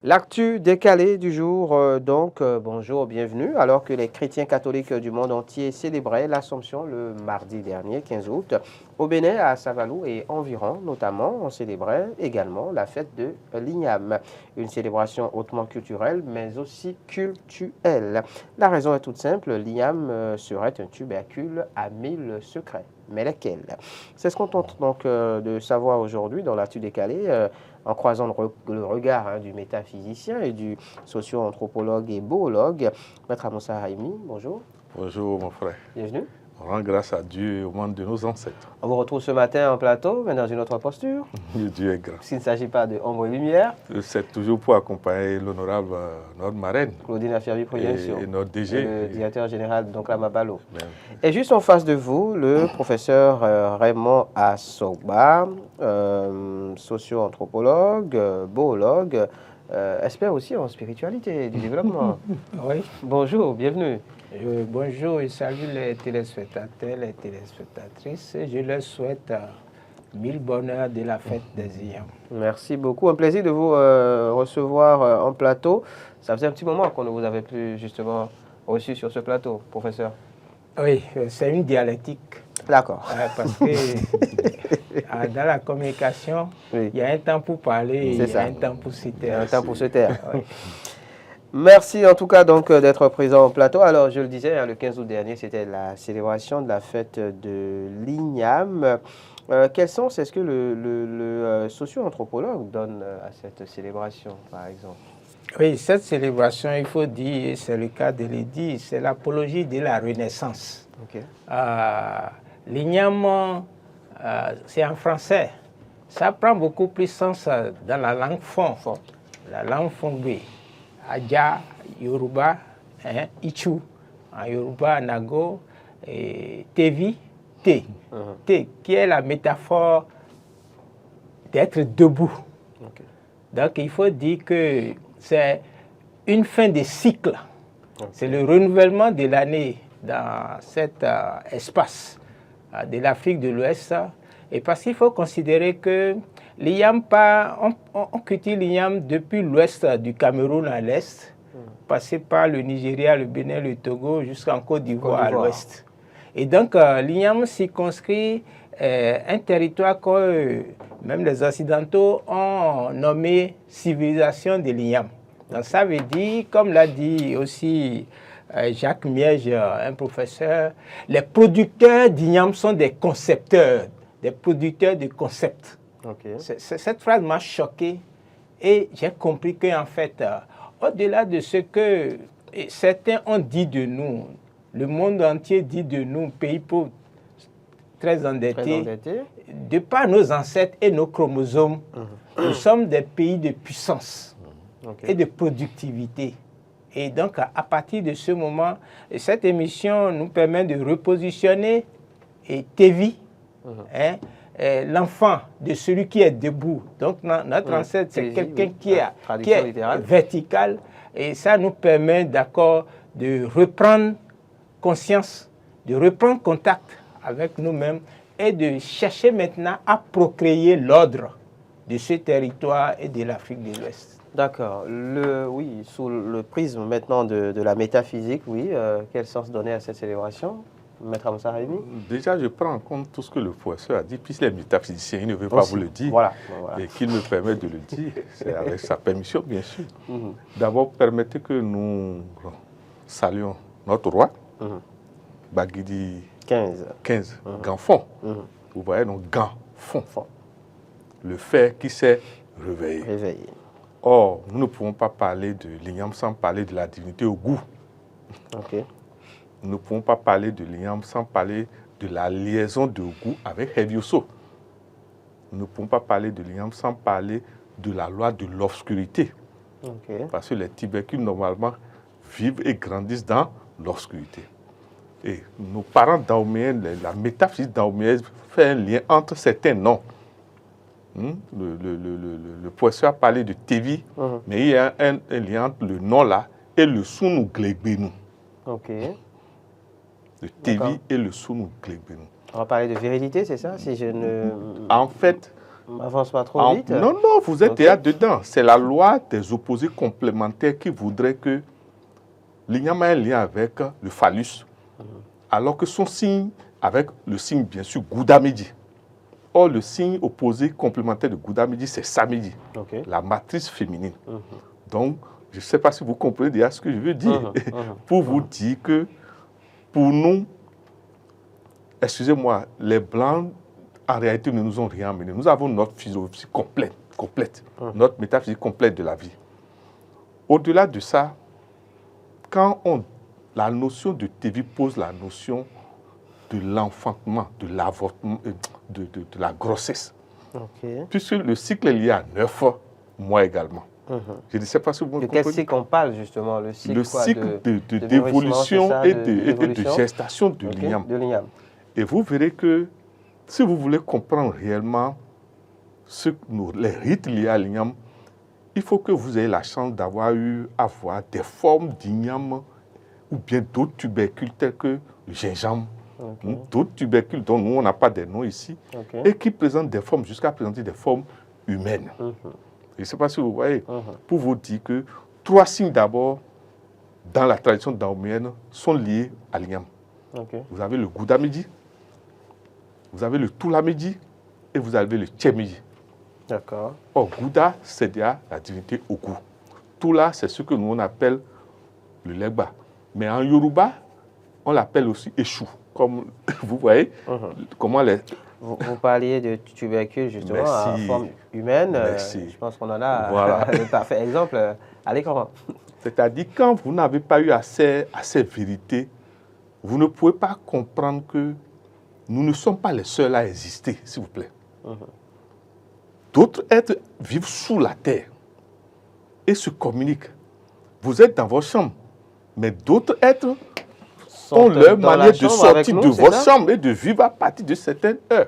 L'actu décalée du jour, bonjour, bienvenue. Alors que les chrétiens catholiques du monde entier célébraient l'Assomption le mardi dernier, 15 août, au Bénin, à Savalou et environ, notamment, on célébrait également la fête de l'Igname, une célébration hautement culturelle, mais aussi cultuelle. La raison est toute simple, l'Igname serait un tubercule à 1000 secrets. Mais lesquels? C'est ce qu'on tente donc de savoir aujourd'hui dans l'actu décalée. En croisant le regard du métaphysicien et du socio-anthropologue et boologue, Maître Amoussa Haïmi, bonjour. Bonjour mon frère. Bienvenue. On rend grâce à Dieu et au monde de nos ancêtres. On vous retrouve ce matin en plateau, mais dans une autre posture. Dieu est grand. S'il ne s'agit pas de ombre et lumière. C'est toujours pour accompagner l'honorable notre marraine. Claudine Affaire-Projection. Et notre DG. Le directeur général donc Mabalo. Et juste en face de vous, le professeur Raymond Assoba, socio-anthropologue, boologue, expert aussi en spiritualité et du développement. Oui. Bonjour, bienvenue. Bonjour et salue les téléspectateurs, les téléspectatrices. Je leur souhaite mille bonheurs de la fête des Igname. Merci beaucoup. Un plaisir de vous recevoir en plateau. Ça faisait un petit moment qu'on ne vous avait plus justement reçu sur ce plateau, professeur. Oui, c'est une dialectique. D'accord. Parce que dans la communication, il y a un temps pour parler et il y a un temps pour se taire. Un temps pour se taire. Oui. Merci en tout cas donc d'être présent au plateau. Alors je le disais, le 15 août dernier, c'était la célébration de la fête de l'Igname. Quel sens est-ce que le socio-anthropologue donne à cette célébration, par exemple? Oui, cette célébration, il faut dire, c'est le cas de le dire, c'est l'apologie de la Renaissance. Okay. L'Igname, c'est en français. Ça prend beaucoup plus sens dans la langue fond, la langue fongbe. Adja, Yoruba, Ichu, en Yoruba, Nago, et Tevi, Te, qui est la métaphore d'être debout. Okay. Donc il faut dire que c'est une fin de cycle. Okay. C'est le renouvellement de l'année dans cet espace de l'Afrique de l'Ouest. Et parce qu'il faut considérer que l'Igname, on cultive l'Igname depuis l'ouest du Cameroun à l'est, passé par le Nigeria, le Bénin, le Togo, jusqu'en Côte d'Ivoire à l'ouest. Et donc l'Igname circonscrit un territoire que même les Occidentaux ont nommé civilisation de l'Igname. Donc ça veut dire, comme l'a dit aussi Jacques Miège, un professeur, les producteurs d'Igname sont des concepteurs, des producteurs de concepts. Okay. Cette phrase m'a choqué et j'ai compris qu'en fait, au-delà de ce que certains ont dit de nous, le monde entier dit de nous, pays pauvres, très endettés, de par nos ancêtres et nos chromosomes, nous sommes des pays de puissance et de productivité. Et donc, à partir de ce moment, cette émission nous permet de repositionner Tevi, l'enfant de celui qui est debout. Donc, notre ancêtre, c'est quelqu'un qui est vertical. Et ça nous permet, d'accord, de reprendre conscience, de reprendre contact avec nous-mêmes et de chercher maintenant à procréer l'ordre de ce territoire et de l'Afrique de l'Ouest. D'accord. Oui, sous le prisme maintenant de la métaphysique, oui, quel sens donner à cette célébration? Maître Amoussa Haïmi? Déjà, je prends en compte tout ce que le professeur a dit, puisque les métaphysiciens, il ne veut pas vous le dire, et qu'il me permet de le dire, c'est avec sa permission, bien sûr. D'abord, permettez que nous saluons notre roi, Baguidi 15, Ganfon. Vous voyez, donc Ganfon, le fer qui s'est réveillé. Or, nous ne pouvons pas parler de l'Igname sans parler de la divinité au goût. Okay. Nous ne pouvons pas parler de l'Igname sans parler de la liaison de goût avec Hevioso. Nous ne pouvons pas parler de l'Igname sans parler de la loi de l'obscurité. Okay. Parce que les tubercules, normalement, vivent et grandissent dans l'obscurité. Et nos parents dahoméens, la métaphysique dahoméenne fait un lien entre certains noms. Le professeur a parlé de Tevi, mais il y a un lien entre le nom là et le Sunu Glegbenu. Okay. Le Tevi et le Sunu Glegbenu. On va parler de virilité, c'est ça, si je ne... En fait, Avance pas trop vite. Non, non, vous êtes déjà dedans. C'est la loi des opposés complémentaires qui voudrait que l'igname a un lien avec le phallus, alors que son signe avec le signe, bien sûr, Gouda-Midi. Or, le signe opposé complémentaire de Gouda-Midi, c'est Samedi, la matrice féminine. Donc, je ne sais pas si vous comprenez déjà ce que je veux dire. Pour vous dire que, pour nous, excusez-moi, les Blancs, en réalité, ne nous ont rien amené. Nous avons notre philosophie complète, notre métaphysique complète de la vie. Au-delà de ça, quand la notion de Tévi pose la notion de l'enfantement, de l'avortement, de la grossesse. Puisque le cycle est lié à 9 mois également. Je ne sais pas si vous comprenez. De quel cycle on parle justement? Le cycle d'évolution et de gestation de l'igname. Et vous verrez que si vous voulez comprendre réellement les rites liés à l'igname, il faut que vous ayez la chance d'avoir eu à voir des formes d'igname ou bien d'autres tubercules tels que le gingembre, d'autres tubercules dont nous, on n'a pas de nom ici, et qui présentent des formes, jusqu'à présenter des formes humaines. Je ne sais pas si vous voyez, pour vous dire que 3 signes d'abord, dans la tradition daoméenne, sont liés à l'igname. Vous avez le Gouda-Midi, vous avez le Tula-Midi et vous avez le Tché-Midi. D'accord. Or, Gouda, c'est déjà la divinité Ogu. Tula, c'est ce que nous on appelle le Legba. Mais en Yoruba, on l'appelle aussi Échou. Comme vous voyez, comment les... Vous parliez de tubercules justement en forme humaine. Je pense qu'on en a le parfait exemple à l'écran. C'est-à-dire, quand vous n'avez pas eu accès à ces vérités, vous ne pouvez pas comprendre que nous ne sommes pas les seuls à exister, s'il vous plaît. D'autres êtres vivent sous la terre et se communiquent. Vous êtes dans votre chambre, mais d'autres êtres ont leur manière de sortir de votre chambre et de vivre à partir de certaines heures.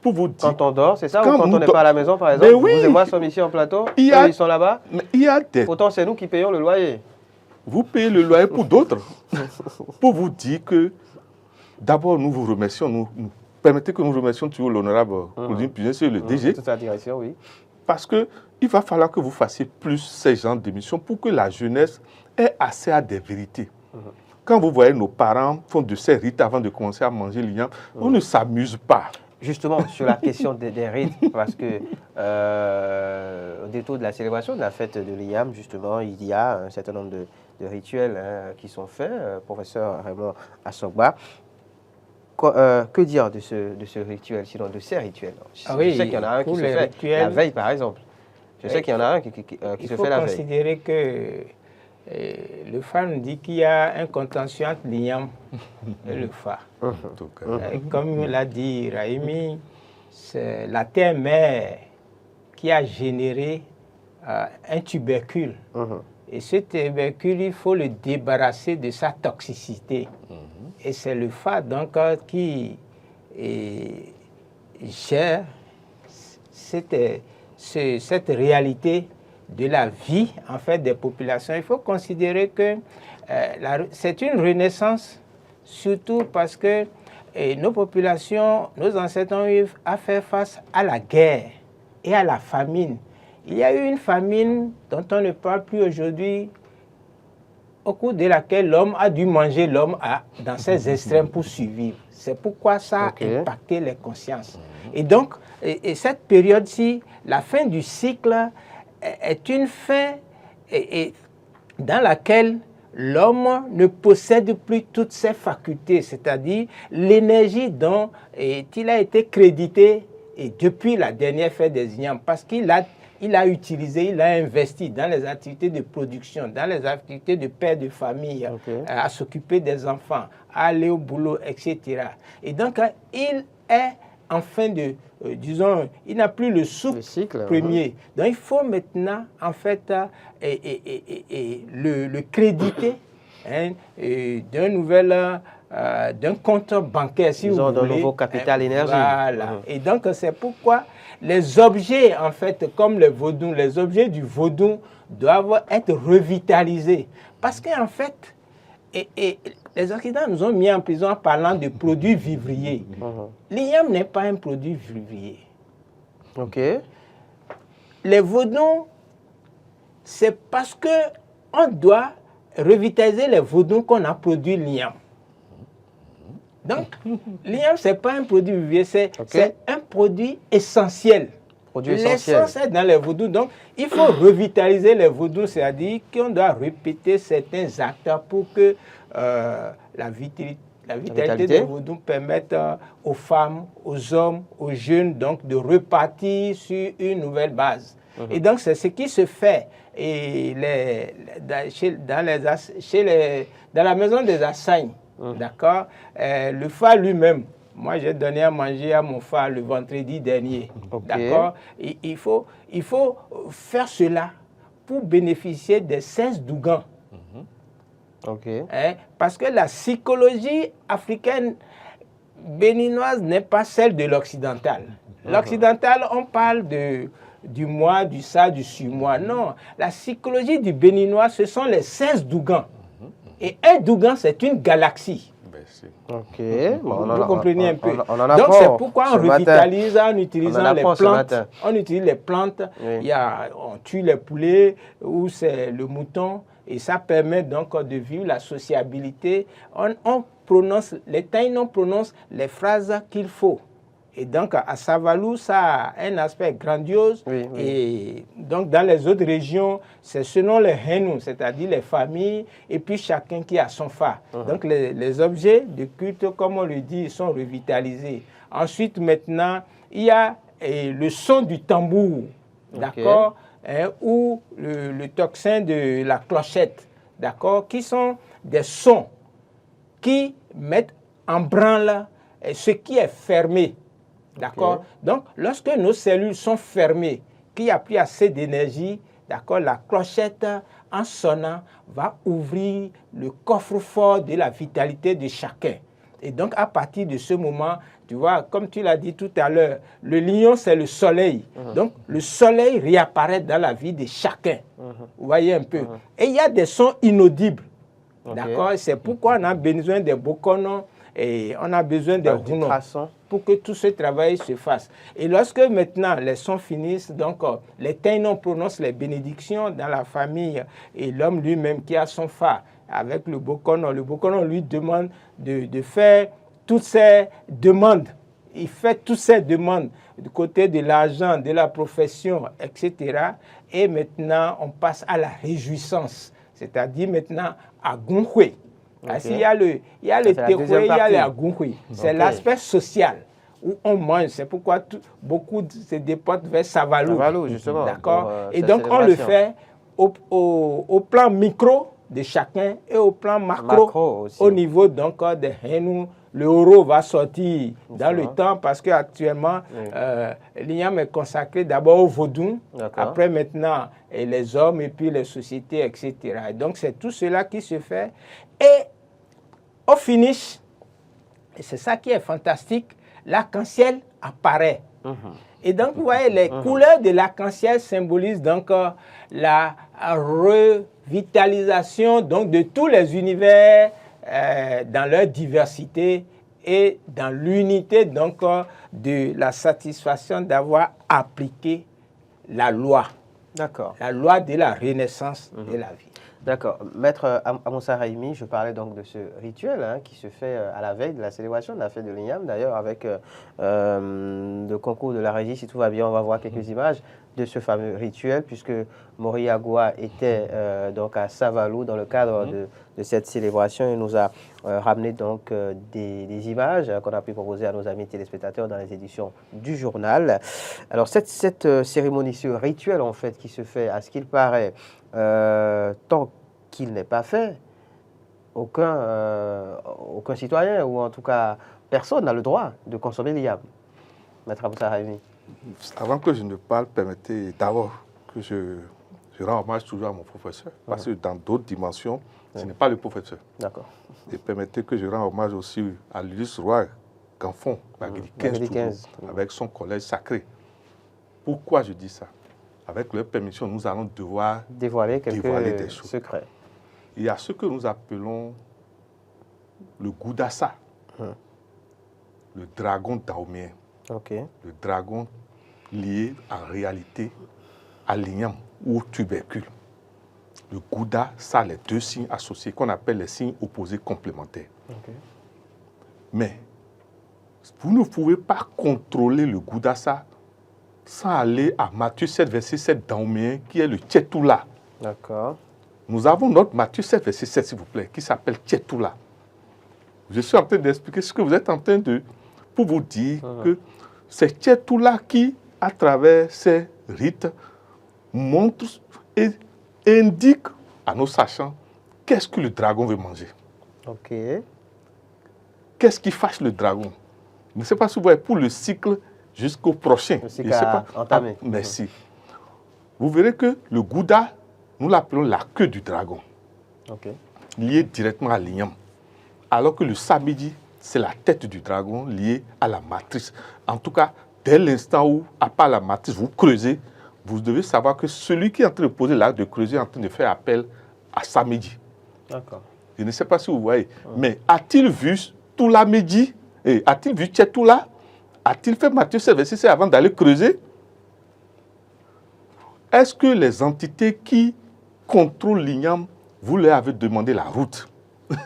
Pour vous dire, quand on dort, c'est ça? Ou quand on n'est pas à la maison, par exemple, vous et moi sommes ici en plateau, ils sont là-bas. Pourtant, c'est nous qui payons le loyer. Vous payez le loyer pour d'autres. Pour vous dire que, d'abord, nous vous remercions. Permettez que nous remercions toujours l'honorable Claudine Pugin, c'est le DG. Toute sa direction, oui. Parce qu'il va falloir que vous fassiez plus ces genres d'émissions pour que la jeunesse ait accès à des vérités. Quand vous voyez nos parents font de ces rites avant de commencer à manger l'igname, on ne s'amuse pas. Justement, sur la question des rites, parce que au détour de la célébration de la fête de l'igname, justement, il y a un certain nombre de rituels qui sont faits, professeur Raymond Assogba. Que dire de ce rituel, sinon de ces rituels? Je sais qu'il y en a un qui se fait la veille, par exemple. Je sais qu'il y en a un qui se fait la veille. Il faut considérer que le Fa nous dit qu'il y a un contentieux entre l'igname et le Fa. Comme l'a dit Raimi, c'est la terre-mère qui a généré un tubercule. Et ce tubercule, il faut le débarrasser de sa toxicité. Et c'est le Fa donc qui gère cette réalité de la vie en fait des populations. Il faut considérer que c'est une renaissance, surtout parce que nos populations, nos ancêtres ont eu à faire face à la guerre et à la famine. Il y a eu une famine dont on ne parle plus aujourd'hui, au cours de laquelle l'homme a dû manger l'homme dans ses extrêmes pour survivre. C'est pourquoi ça a impacté les consciences. Et donc, cette période-ci, la fin du cycle est une fin dans laquelle l'homme ne possède plus toutes ses facultés, c'est-à-dire l'énergie dont il a été crédité depuis la dernière fête des ignames, parce qu'il a utilisé, il a investi dans les activités de production, dans les activités de père de famille, à s'occuper des enfants, à aller au boulot, etc. Et donc, il est en fin de, disons, il n'a plus le cycle premier. Donc, il faut maintenant, en fait, le créditer d'un compte bancaire, si vous voulez. D'un nouveau capital énergie. Voilà. Et donc, c'est pourquoi les objets, en fait, comme les vaudous, les objets du vaudou doivent être revitalisés. Parce qu'en fait, les Occidentaux nous ont mis en prison en parlant de produits vivriers. L'igname n'est pas un produit vivrier. Ok. Les vaudons, c'est parce qu'on doit revitaliser les vaudons qu'on a produit l'igname. Donc, l'igname, ce n'est pas un produit vivier, c'est un produit essentiel. L'essence est dans les vaudous. Donc, il faut revitaliser les vaudous, c'est-à-dire qu'on doit répéter certains actes pour que la vitalité des vaudous permette aux femmes, aux hommes, aux jeunes donc, de repartir sur une nouvelle base. Et donc, c'est ce qui se fait. Et dans la maison des Assagnes, d'accord, le phare lui-même, moi, j'ai donné à manger à mon phare le vendredi dernier. D'accord? Il faut faire cela pour bénéficier des 16 dougans. Parce que la psychologie africaine béninoise n'est pas celle de l'occidental. L'occidental, on parle du moi, du ça, du sur-moi. Non, la psychologie du béninois, ce sont les 16 dougans. Et un dougan, c'est une galaxie. Ok. Vous comprenez un peu. Donc, c'est pourquoi on revitalise en utilisant les plantes. On utilise les plantes. On tue les poulets ou c'est le mouton. Et ça permet donc de vivre la sociabilité. On prononce, les Taïnos prononcent les phrases qu'il faut. Et donc, à Savalou, ça a un aspect grandiose. Et donc, dans les autres régions, c'est selon les Hennou, c'est-à-dire les familles, et puis chacun qui a son phare. Donc, les objets de culte, comme on le dit, sont revitalisés. Ensuite, maintenant, il y a le son du tambour, d'accord, ou le tocsin de la clochette, d'accord, qui sont des sons qui mettent en branle ce qui est fermé. D'accord? Donc, lorsque nos cellules sont fermées, qu'il n'y a plus assez d'énergie, d'accord, la clochette, en sonnant, va ouvrir le coffre-fort de la vitalité de chacun. Et donc, à partir de ce moment, tu vois, comme tu l'as dit tout à l'heure, le lion, c'est le soleil. Donc, le soleil réapparaît dans la vie de chacun. Vous voyez un peu. Et il y a des sons inaudibles. D'accord? C'est pourquoi on a besoin des bokonos et on a besoin des rounots pour que tout ce travail se fasse. Et lorsque maintenant les sons finissent, donc les Taïnos prononcent les bénédictions dans la famille et l'homme lui-même qui a son phare avec le bokono lui demande de faire toutes ces demandes. Il fait toutes ces demandes du côté de l'argent, de la profession, etc. Et maintenant, on passe à la réjouissance, c'est-à-dire maintenant à Gunhwe. Il y a le Tekwe, il y a le Agunhui. C'est l'aspect social où on mange. C'est pourquoi beaucoup se déportent vers Savalou. Justement. D'accord. Et donc, on le fait au plan micro de chacun et au plan macro au niveau donc, des Hennou. Le euro va sortir dans le temps parce qu'actuellement, l'igname est consacré d'abord au vaudou, après maintenant les hommes et puis les sociétés, etc. Et donc, c'est tout cela qui se fait. Et au finish, et c'est ça qui est fantastique, l'arc-en-ciel apparaît. Et donc, vous voyez, les couleurs de l'arc-en-ciel symbolisent donc la revitalisation donc, de tous les univers dans leur diversité et dans l'unité donc de la satisfaction d'avoir appliqué la loi. D'accord. La loi de la renaissance de la vie. D'accord. Maître Amoussa Raimi, je parlais donc de ce rituel qui se fait à la veille de la célébration de la fête de l'igname. D'ailleurs, avec le concours de la régie, si tout va bien, on va voir quelques images de ce fameux rituel, puisque Mori Agua était donc à Savalou dans le cadre de cette célébration. Il nous a ramené donc des images qu'on a pu proposer à nos amis téléspectateurs dans les éditions du journal. Alors, cette cérémonie, ce rituel en fait qui se fait, à ce qu'il paraît, tant qu'il n'est pas fait, aucun citoyen, ou en tout cas personne n'a le droit de consommer l'igname. Maître Amoussa Raimi. Avant que je ne parle, permettez d'abord que je rends hommage toujours à mon professeur, parce que dans d'autres dimensions, ce n'est pas le professeur. D'accord. Et permettez que je rende hommage aussi à l'illustre roi Ganfon, Baguili 15, avec son collège sacré. Pourquoi je dis ça? Avec leur permission, nous allons devoir dévoiler des choses. Secrets. Il y a ce que nous appelons le Goudassa, le dragon daomien. Ok. Le dragon lié en réalité à l'igname ou au tubercule. Le Gouda, ça a les deux signes associés qu'on appelle les signes opposés complémentaires. Okay. Mais vous ne pouvez pas contrôler le Gouda, ça, sans aller à Matthieu 7, verset 7 d'Aoméen, qui est le Tchétoula. D'accord. Nous avons notre Matthieu 7, verset 7, s'il vous plaît, qui s'appelle Tchétoula. Je suis en train d'expliquer ce que vous êtes en train de... pour vous dire que c'est Tchétoula qui, à travers ses rites, montre et indique à nos sachants qu'est-ce que le dragon veut manger. Ok. Qu'est-ce qui fâche le dragon? Je ne sais pas si vous voyez, pour le cycle jusqu'au prochain. Le cycle entamé. Merci. Vous verrez que le Gouda, nous l'appelons la queue du dragon. Okay. Liée directement à l'igname. Alors que le samedi, c'est la tête du dragon liée à la matrice. En tout cas, dès l'instant où, à part la matrice, vous creusez, vous devez savoir que celui qui est en train de poser l'acte de creuser est en train de faire appel à samedi. D'accord. Je ne sais pas si vous voyez, mais a-t-il vu tout la midi? A-t-il vu Tchétoula? A-t-il fait Matthieu 7, verset 6 avant d'aller creuser? Est-ce que les entités qui contrôlent l'igname, vous leur avez demandé la route? Okay.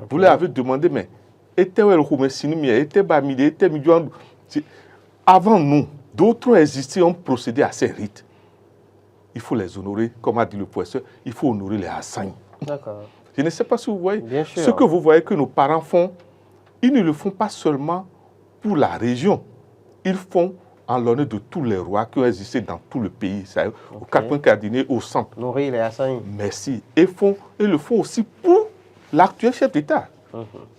Vous leur avez demandé, mais avant nous, d'autres ont existé, ont procédé à ces rites. Il faut les honorer, comme a dit le professeur, il faut honorer les Hassan. D'accord. Je ne sais pas si vous voyez. Bien sûr. Ce que vous voyez que nos parents font, ils ne le font pas seulement pour la région. Ils font en l'honneur de tous les rois qui ont existé dans tout le pays, aux 4 points cardinaux, au centre. Nourrir les Hassan. Merci. Et le font aussi pour l'actuel chef d'État.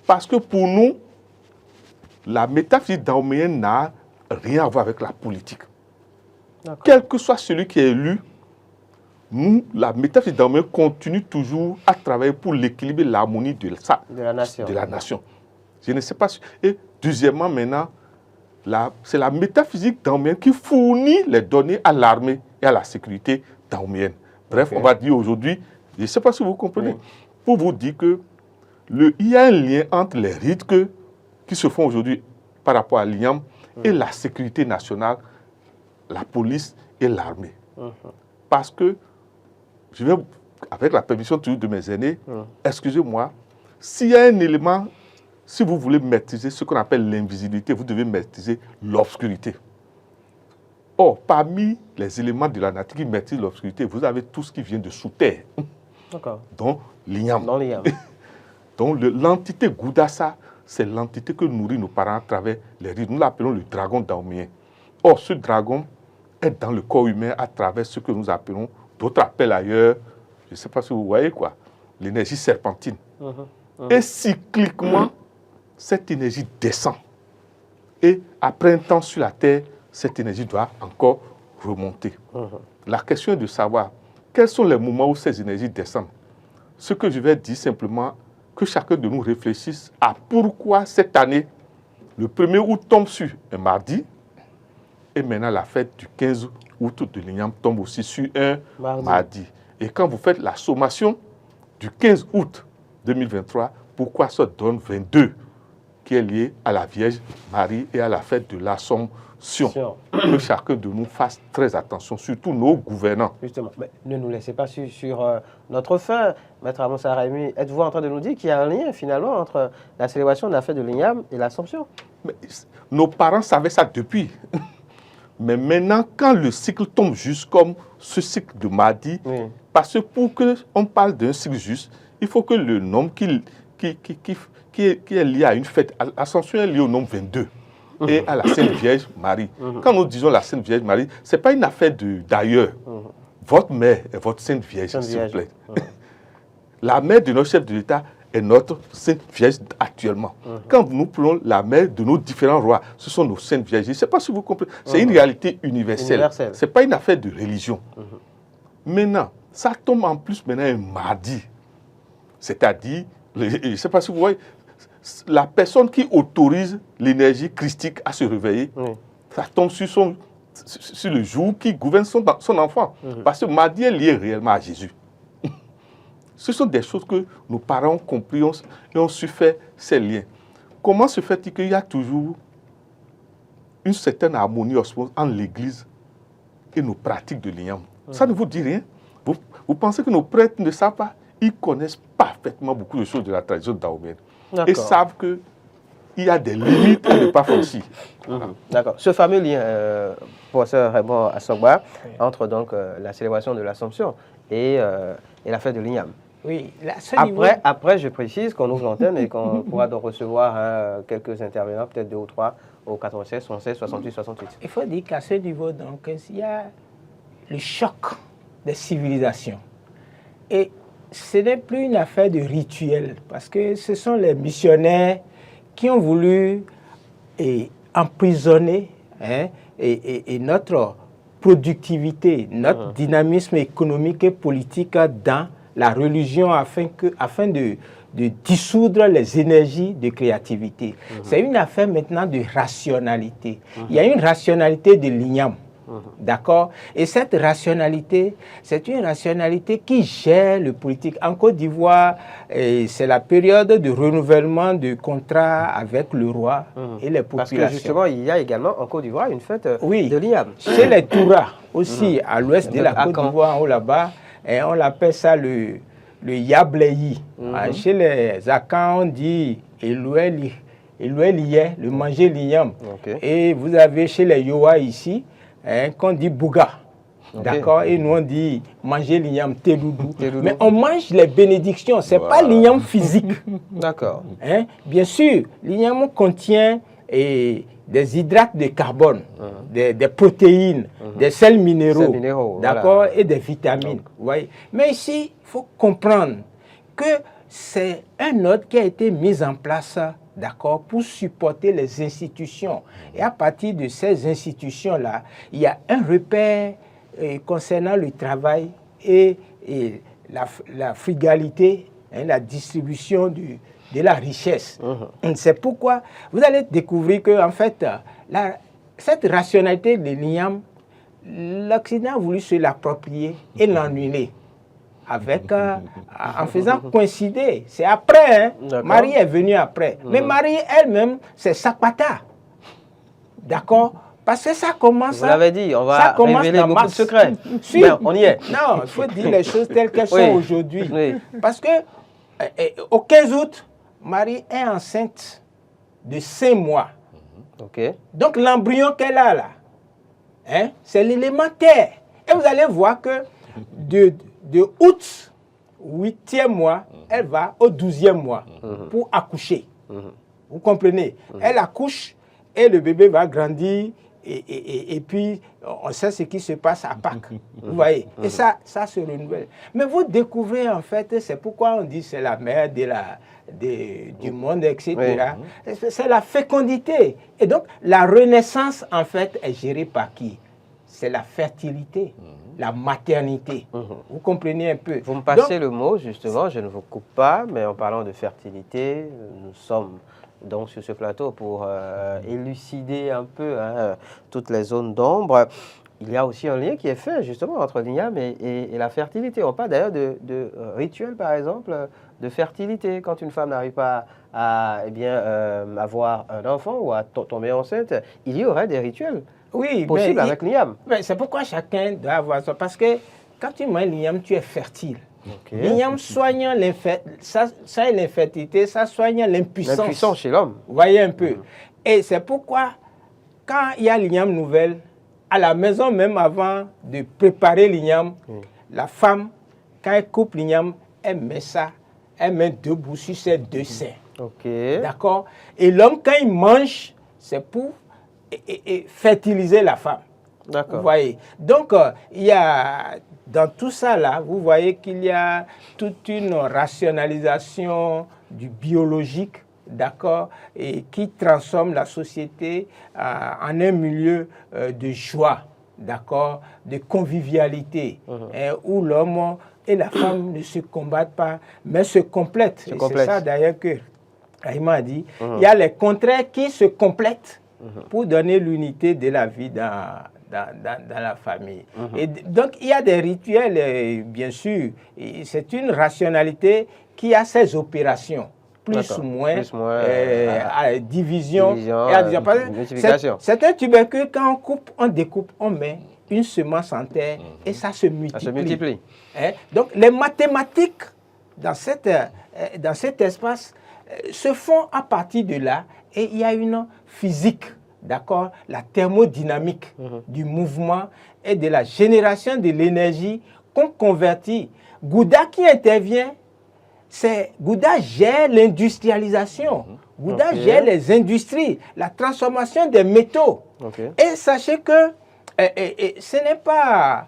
Parce que pour nous, la métaphysique dahoméenne n'a rien à voir avec la politique. Quel que soit celui qui est élu, nous, la métaphysique dahoméenne continue toujours à travailler pour l'équilibre et l'harmonie de la nation. Je ne sais pas. Et deuxièmement, maintenant, c'est la métaphysique dahoméenne qui fournit les données à l'armée et à la sécurité dahoméenne. Bref, on va dire aujourd'hui, je ne sais pas si vous comprenez, pour vous dire que il y a un lien entre les rites qui se font aujourd'hui par rapport à l'igname et la sécurité nationale, la police et l'armée. Parce que, je vais, avec la permission de mes aînés, excusez-moi, s'il y a un élément, si vous voulez maîtriser ce qu'on appelle l'invisibilité, vous devez maîtriser l'obscurité. Or, parmi les éléments de la nature qui maîtrisent l'obscurité, vous avez tout ce qui vient de sous terre. Donc, l'igname. Donc, l'entité Goudassa, c'est l'entité que nourrit nos parents à travers les rites. Nous l'appelons le dragon dahoméen. Or, ce dragon est dans le corps humain à travers ce que nous appelons, d'autres appellent ailleurs, je ne sais pas si vous voyez quoi, l'énergie serpentine. Et cycliquement, cette énergie descend. Et après un temps sur la Terre, cette énergie doit encore remonter. La question est de savoir quels sont les moments où ces énergies descendent. Ce que je vais dire simplement, que chacun de nous réfléchisse à pourquoi cette année, le 1er août tombe sur un mardi, et maintenant la fête du 15 août de l'igname tombe aussi sur un mardi. Et quand vous faites la sommation du 15 août 2023, pourquoi ça donne 22, qui est lié à la Vierge Marie et à la fête de l'Assomption? Que chacun de nous fasse très attention, surtout nos gouvernants. Justement, mais ne nous laissez pas sur notre fin. Maître Amoussa Raimi, êtes-vous en train de nous dire qu'il y a un lien finalement entre la célébration de la fête de l'igname et l'Assomption? Nos parents savaient ça depuis. Mais maintenant, quand le cycle tombe juste comme ce cycle de mardi, parce que pour qu'on parle d'un cycle juste, il faut que le nombre qui est lié à une fête, l'Assomption est lié au nombre 22. Et à la Sainte Vierge Marie. Quand nous disons la Sainte Vierge Marie, ce n'est pas une affaire d'ailleurs. Votre mère est votre Sainte Vierge, s'il vous plaît. La mère de notre chef de l'État est notre Sainte Vierge actuellement. Quand nous prenons la mère de nos différents rois, ce sont nos Saintes Vierges. Je ne sais pas si vous comprenez. C'est une réalité universelle. Ce n'est pas une affaire de religion. Maintenant, ça tombe en plus maintenant un mardi. C'est-à-dire, je ne sais pas si vous voyez, la personne qui autorise l'énergie christique à se réveiller, ça tombe sur le jour qui gouverne son enfant. Parce que mardi est lié réellement à Jésus. Ce sont des choses que nos parents ont compris et ont su faire ces liens. Comment se fait-il qu'il y a toujours une certaine harmonie entre l'Église et nos pratiques de l'igname. Ça ne vous dit rien? Vous pensez que nos prêtres ne savent pas? Ils connaissent parfaitement beaucoup de choses de la tradition daoméenne. Et savent qu'il y a des limites à ne pas franchir. D'accord. Ce fameux lien, professeur Raymond Assogba, entre donc la célébration de l'Assomption et la fête de l'igname. Oui. Après, je précise qu'on ouvre l'antenne et qu'on pourra donc recevoir quelques intervenants, peut-être 2 ou 3, au 96, 76, 68, 68. Il faut dire qu'à ce niveau, donc, il y a le choc des civilisations. Et ce n'est plus une affaire de rituel, parce que ce sont les missionnaires qui ont voulu emprisonner et notre productivité, notre dynamisme économique et politique dans la religion afin de dissoudre les énergies de créativité. C'est une affaire maintenant de rationalité. Il y a une rationalité de l'igname. D'accord? Et cette rationalité, c'est une rationalité qui gère le politique. En Côte d'Ivoire, c'est la période de renouvellement de contrats avec le roi et les populations. Parce que justement, il y a également en Côte d'Ivoire une fête de l'igname. Chez les Touras aussi, à l'ouest de la Côte d'Ivoire, en haut là-bas, on l'appelle ça le Yableyi. Chez les Akans, on dit Eloueli, le manger l'igname. Et vous avez chez les Yoa ici, qu'on dit Bouga. D'accord? Et nous on dit manger l'igname, teloudou. Mais on mange les bénédictions, ce n'est pas l'igname physique. D'accord. Bien sûr, l'igname contient des hydrates de carbone, des protéines, des sels minéraux, d'accord, et des vitamines. Donc, vous voyez. Mais ici, il faut comprendre que c'est un ordre qui a été mis en place, d'accord, pour supporter les institutions. Et à partir de ces institutions-là, il y a un repère concernant le travail et la frugalité, la distribution de la richesse. C'est pourquoi vous allez découvrir que, en fait, cette rationalité de l'igname, l'Occident a voulu se l'approprier et l'annuler. En faisant coïncider. C'est après, Marie est venue après. Mais Marie elle-même, c'est Sapata. D'accord? Parce que ça commence... Vous l'avez dit, on va révéler beaucoup de secrets. Mais on y est. Non, il faut dire les choses telles qu'elles sont aujourd'hui. Parce que au 15 août, Marie est enceinte de 5 mois. Donc l'embryon qu'elle a là, c'est l'élémentaire. Et vous allez voir que de août, 8e mois, elle va au 12e mois pour accoucher. Vous comprenez? Elle accouche et le bébé va grandir et puis on sait ce qui se passe à Pâques. Vous voyez? Et ça se renouvelle. Mais vous découvrez en fait, c'est pourquoi on dit c'est la mère du monde, etc. C'est la fécondité. Et donc la renaissance en fait est gérée par qui? C'est la fertilité, la maternité. Vous comprenez un peu? Vous me passez le mot, justement, je ne vous coupe pas, mais en parlant de fertilité, nous sommes donc sur ce plateau pour élucider un peu toutes les zones d'ombre. Il y a aussi un lien qui est fait, justement, entre l'igname et la fertilité. On parle d'ailleurs de rituels, par exemple, de fertilité. Quand une femme n'arrive pas à avoir un enfant ou à tomber enceinte, il y aurait des rituels. Oui, possible avec l'igname. C'est pourquoi chacun doit avoir ça. Parce que quand tu manges l'igname, tu es fertile. L'igname soigne l'infertilité, ça soigne l'impuissance. L'impuissance chez l'homme. Vous voyez un peu. Et c'est pourquoi, quand il y a l'igname nouvelle, à la maison même avant de préparer l'igname, la femme, quand elle coupe l'igname, elle met debout sur ses 2 seins. D'accord? Et l'homme, quand il mange, c'est pour fertiliser la femme. D'accord. Vous voyez. Donc, il y a, dans tout ça là, vous voyez qu'il y a toute une rationalisation du biologique, d'accord, et qui transforme la société en un milieu de joie, d'accord, de convivialité, où l'homme et la femme ne se combattent pas, mais se complètent. C'est ça d'ailleurs que Raymond a dit. Il y a les contraires qui se complètent pour donner l'unité de la vie dans la famille. Et donc, il y a des rituels, bien sûr. C'est une rationalité qui a ses opérations. plus ou moins division et addition. C'est un tubercule, quand on coupe, on découpe, on met une semence en terre et ça se multiplie. Donc les mathématiques dans cet espace se font à partir de là et il y a une physique, d'accord, la thermodynamique du mouvement et de la génération de l'énergie qu'on convertit. Gouda qui intervient, Gouda gère l'industrialisation. Gouda gère les industries, la transformation des métaux. Et sachez que ce n'est pas...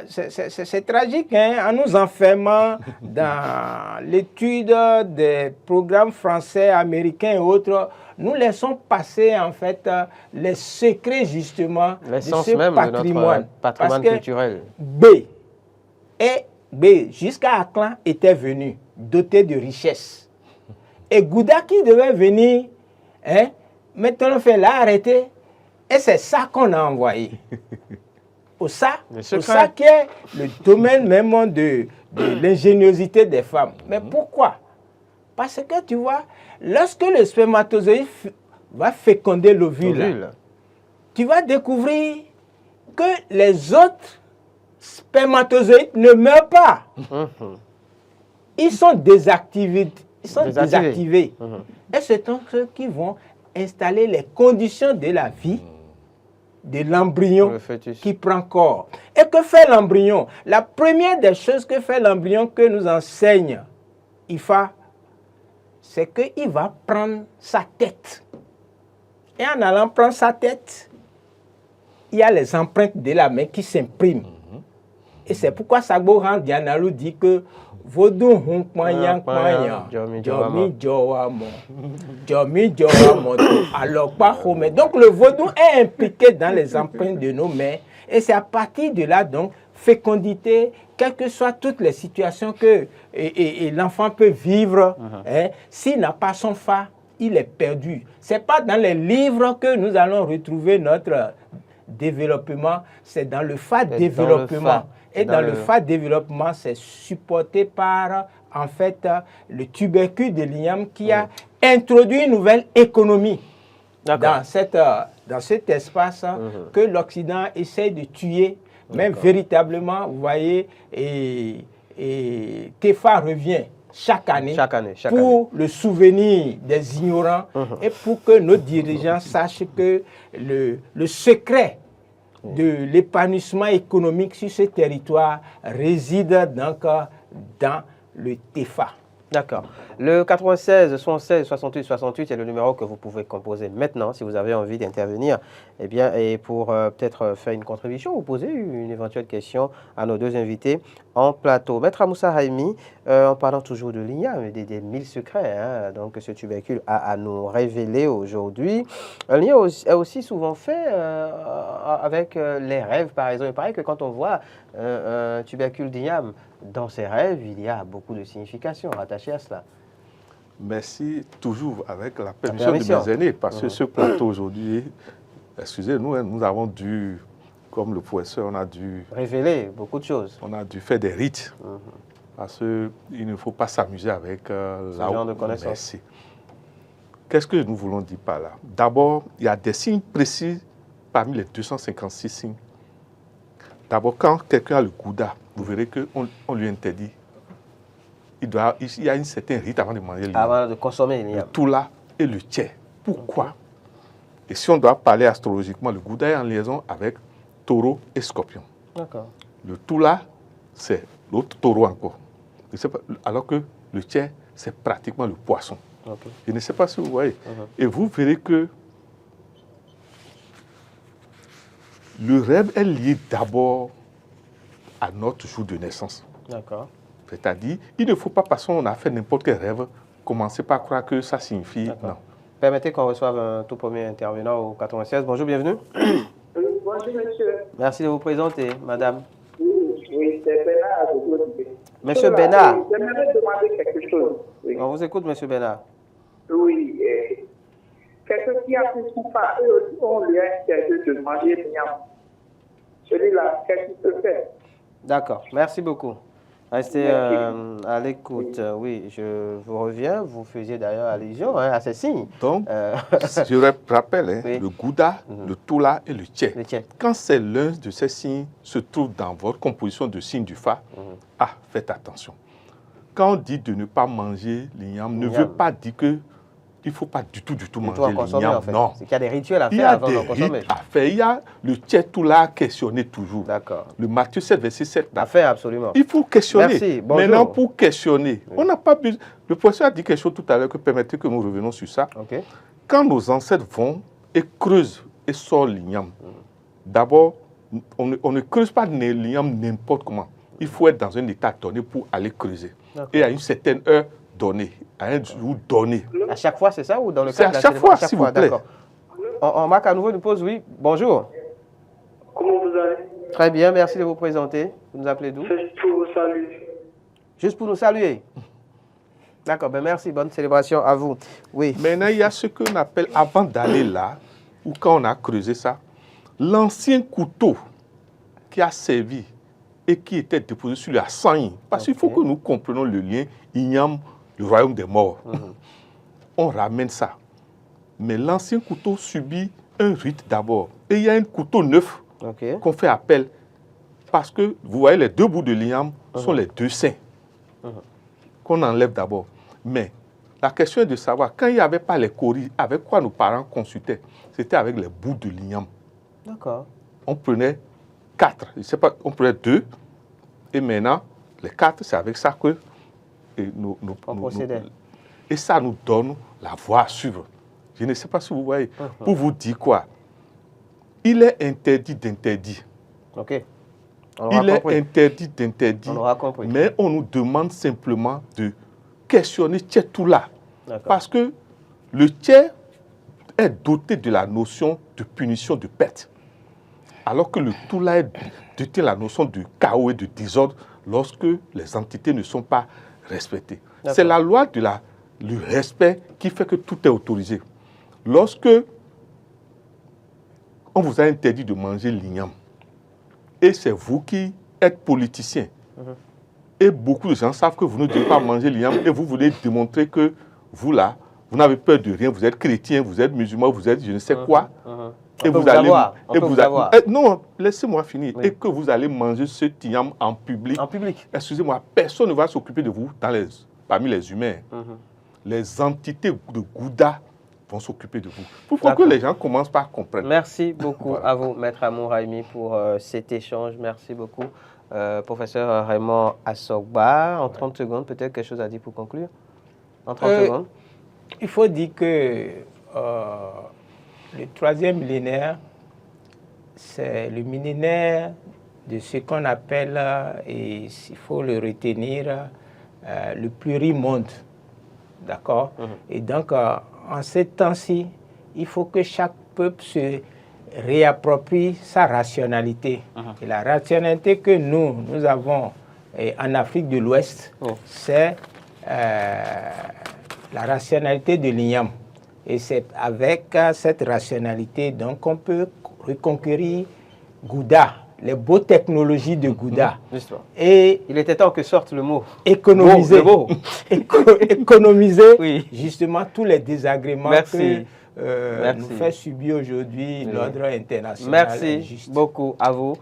c'est tragique, hein, en nous enfermant dans l'étude des programmes français, américains et autres. Nous laissons passer, en fait, les secrets, justement, de ce patrimoine. Patrimoine culturel. B, jusqu'à Aklan, était venu, doté de richesses. Et Gouda qui devait venir, hein, maintenant, on fait l'arrêter. Et c'est ça qu'on a envoyé. Au ça qui est le domaine même de l'ingéniosité des femmes. Mais pourquoi? Parce que tu vois, lorsque le spermatozoïde va féconder l'ovule, tu vas découvrir que les autres spermatozoïdes ne meurent pas. Ils sont désactivés. Et ce sont ceux qui vont installer les conditions de la vie de l'embryon qui prend corps. Et que fait l'embryon? La première des choses que fait l'embryon que nous enseigne IFA, c'est qu'il va prendre sa tête. Et en allant prendre sa tête, il y a les empreintes de la main qui s'impriment. Et c'est pourquoi Sagbo Dianalou dit que Vodou Hunkmanyang Jomi Jowamo. Alors, pas Home. Donc, le vaudou est impliqué dans les empreintes de nos mains. Et c'est à partir de là, donc, fécondité, quelles que soient toutes les situations que l'enfant peut vivre, hein, s'il n'a pas son fa, il est perdu. Ce n'est pas dans les livres que nous allons retrouver notre développement, c'est dans le fa développement. Et dans le fa développement, c'est supporté par, en fait, le tubercule de l'igname qui a introduit une nouvelle économie dans cet espace que l'Occident essaie de tuer. Même véritablement, vous voyez, et TEFA revient chaque année pour le souvenir des ignorants et pour que nos dirigeants sachent que le secret de l'épanouissement économique sur ce territoire réside donc dans le TEFA. D'accord. Le 96 76 68 68 est le numéro que vous pouvez composer maintenant si vous avez envie d'intervenir. Eh bien, et pour peut-être faire une contribution ou poser une éventuelle question à nos deux invités en plateau. Maître Moussa Haïmi, en parlant toujours de l'igname, des 1000 secrets, hein, donc ce tubercule a à nous révéler aujourd'hui. L'igname est aussi souvent fait avec les rêves, par exemple. Il paraît que quand on voit un tubercule d'igname dans ses rêves, il y a beaucoup de significations rattachées à cela. Merci, toujours avec la permission de mes aînés, parce que ce plateau aujourd'hui, excusez-nous, hein, nous avons dû, comme le professeur, on a dû révéler beaucoup de choses. On a dû faire des rites, parce qu'il ne faut pas s'amuser avec ce genre de connaissances. Merci. Qu'est-ce que nous voulons dire par là? D'abord, il y a des signes précis parmi les 256 signes. D'abord, quand quelqu'un a le gouda, vous verrez qu'on lui interdit. Il y a une certaine rite avant de manger l'igname. Avant de consommer l'igname. Le toula et le tchè. Pourquoi? Et si on doit parler astrologiquement, le gouda est en liaison avec taureau et scorpion. D'accord. Le toula, c'est l'autre taureau encore. Alors que le tchè, c'est pratiquement le poisson. Okay. Je ne sais pas si vous voyez. Et vous verrez que le rêve est lié d'abord à notre jour de naissance. D'accord. C'est-à-dire, il ne faut pas, parce qu'on a fait n'importe quel rêve, commencer par croire que ça signifie non. Permettez qu'on reçoive un tout premier intervenant au 96. Bonjour, bienvenue. Bonjour, monsieur. Merci de vous présenter, madame. Oui, c'est Bénard. Monsieur Bénard. J'aimerais demander quelque chose. Oui. On vous écoute, monsieur Bénard. Oui. Quelqu'un qui a pris son pas, on lui a interdit de manger l'igname. Celui-là, qu'est-ce qu'il peut faire? D'accord, merci beaucoup. Restez à l'écoute. Oui, je vous reviens. Vous faisiez d'ailleurs allusion à ces signes. Donc, je rappelle, oui. Le Gouda, le Toula et le Tché. Quand c'est l'un de ces signes se trouve dans votre composition de signes du Fa, faites attention. Quand on dit de ne pas manger l'igname, ne veut pas dire que il ne faut pas du tout manger l'igname. En fait. Non. C'est qu'il y a des rituels à faire avant de consommer. Il y a le Tché-Toula à questionner toujours. D'accord. Le Matthieu 7, verset 7. À faire, absolument. Il faut questionner. Merci. Bonjour. Maintenant, pour questionner, on n'a pas besoin. Le professeur a dit quelque chose tout à l'heure, que permettez que nous revenons sur ça. Okay. Quand nos ancêtres vont et creusent et sortent l'igname, d'abord, on ne creuse pas l'igname n'importe comment. Il faut être dans un état donné pour aller creuser. Et à une certaine heure donnée, à un jour donné. À chaque fois, c'est ça ou dans le cas de la célébration? À chaque fois, s'il vous plaît. On marque à nouveau une pause, oui. Bonjour. Comment vous allez? Très bien, merci de vous présenter. Vous nous appelez d'où? Juste pour vous saluer. Juste pour nous saluer. D'accord, ben merci, bonne célébration à vous. Oui. Maintenant, il y a ce qu'on appelle, avant d'aller là, ou quand on a creusé ça, l'ancien couteau qui a servi et qui était déposé sur la sang. Parce qu'il faut que nous comprenions le lien Ignam, le royaume des morts. On ramène ça. Mais l'ancien couteau subit un rite d'abord. Et il y a un couteau neuf qu'on fait appel. Parce que, vous voyez, les deux bouts de l'igname sont les deux seins qu'on enlève d'abord. Mais la question est de savoir, quand il n'y avait pas les coris, avec quoi nos parents consultaient? C'était avec les bouts de l'igname. D'accord. On prenait 4, je ne sais pas, on prenait 2, et maintenant, les 4, c'est avec ça que on procédait. Et ça nous donne la voie à suivre. Je ne sais pas si vous voyez. Pour vous dire quoi? Il est interdit d'interdire. Ok. Il est interdit d'interdire. On aura compris. Mais on nous demande simplement de questionner Tché Toula. Parce que le Tché est doté de la notion de punition de perte. Alors que le Toula est doté de la notion de chaos et de désordre lorsque les entités ne sont pas respectées. C'est la loi du respect qui fait que tout est autorisé. Lorsque on vous a interdit de manger l'igname, et c'est vous qui êtes politicien, et beaucoup de gens savent que vous ne devez pas manger l'igname, et vous voulez démontrer que vous là, vous n'avez peur de rien, vous êtes chrétien, vous êtes musulman, vous êtes je ne sais quoi. Et vous allez, non, laissez-moi finir. Oui. Et que vous allez manger ce igname en public. En public. Excusez-moi, personne ne va s'occuper de vous parmi les humains. Les entités de Gouda vont s'occuper de vous. Il faut que les gens commencent par comprendre. Merci beaucoup à vous, Maître Amour Raimi, pour cet échange. Merci beaucoup. Professeur Raymond Assogba, en 30 secondes, peut-être quelque chose à dire pour conclure? En 30 secondes. Il faut dire que le 3e millénaire, c'est le millénaire de ce qu'on appelle, et il faut le retenir, le plurimonde. D'accord? Et donc, en ces temps-ci, il faut que chaque peuple se réapproprie sa rationalité. Et la rationalité que nous avons en Afrique de l'Ouest, c'est la rationalité de l'igname. Et c'est avec cette rationalité donc on peut reconquérir Gouda, les beaux technologies de Gouda. Et il était temps que sorte le mot. Économiser, économiser justement tous les désagréments que nous fait subir aujourd'hui l'ordre international. Merci beaucoup à vous.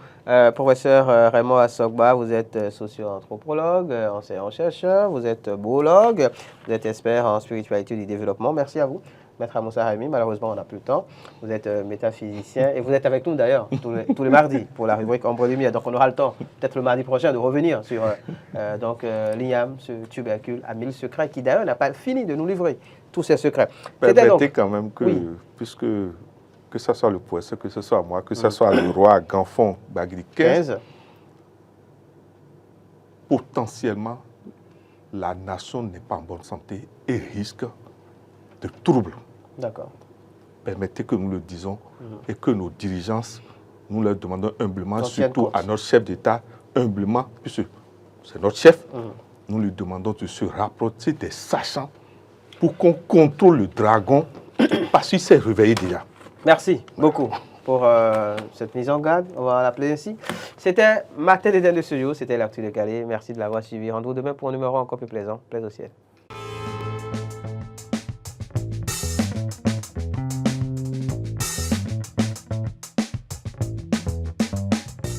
Professeur Raymond Assogba, vous êtes socio-anthropologue, enseignant-chercheur, vous êtes biologue, vous êtes expert en spiritualité du développement. Merci à vous. Maître Amoussa Raimi, malheureusement, on n'a plus le temps. Vous êtes métaphysicien et vous êtes avec nous d'ailleurs tous les mardis pour la rubrique Ombre et Lumière. Donc on aura le temps, peut-être le mardi prochain, de revenir sur l'igname, ce tubercule à 1000 secrets, qui d'ailleurs n'a pas fini de nous livrer tous ces secrets. Permettez quand même que, puisque que ce soit le poisson, que ce soit moi, que ce soit le roi Ganfon Bagri 15, potentiellement, la nation n'est pas en bonne santé et risque de troubles. D'accord. Permettez que nous le disons et que nos dirigeances, nous leur demandons humblement, surtout à notre chef d'État, humblement, puisque c'est notre chef, nous lui demandons de se rapprocher des sachants pour qu'on contrôle le dragon parce qu'il s'est réveillé déjà. Merci beaucoup. pour cette mise en garde, on va l'appeler ainsi. C'était Matin d'Éden de ce jour, c'était l'actu de Calais. Merci de l'avoir suivi. Rendez-vous demain pour un numéro encore plus plaisant. Plaisir au ciel.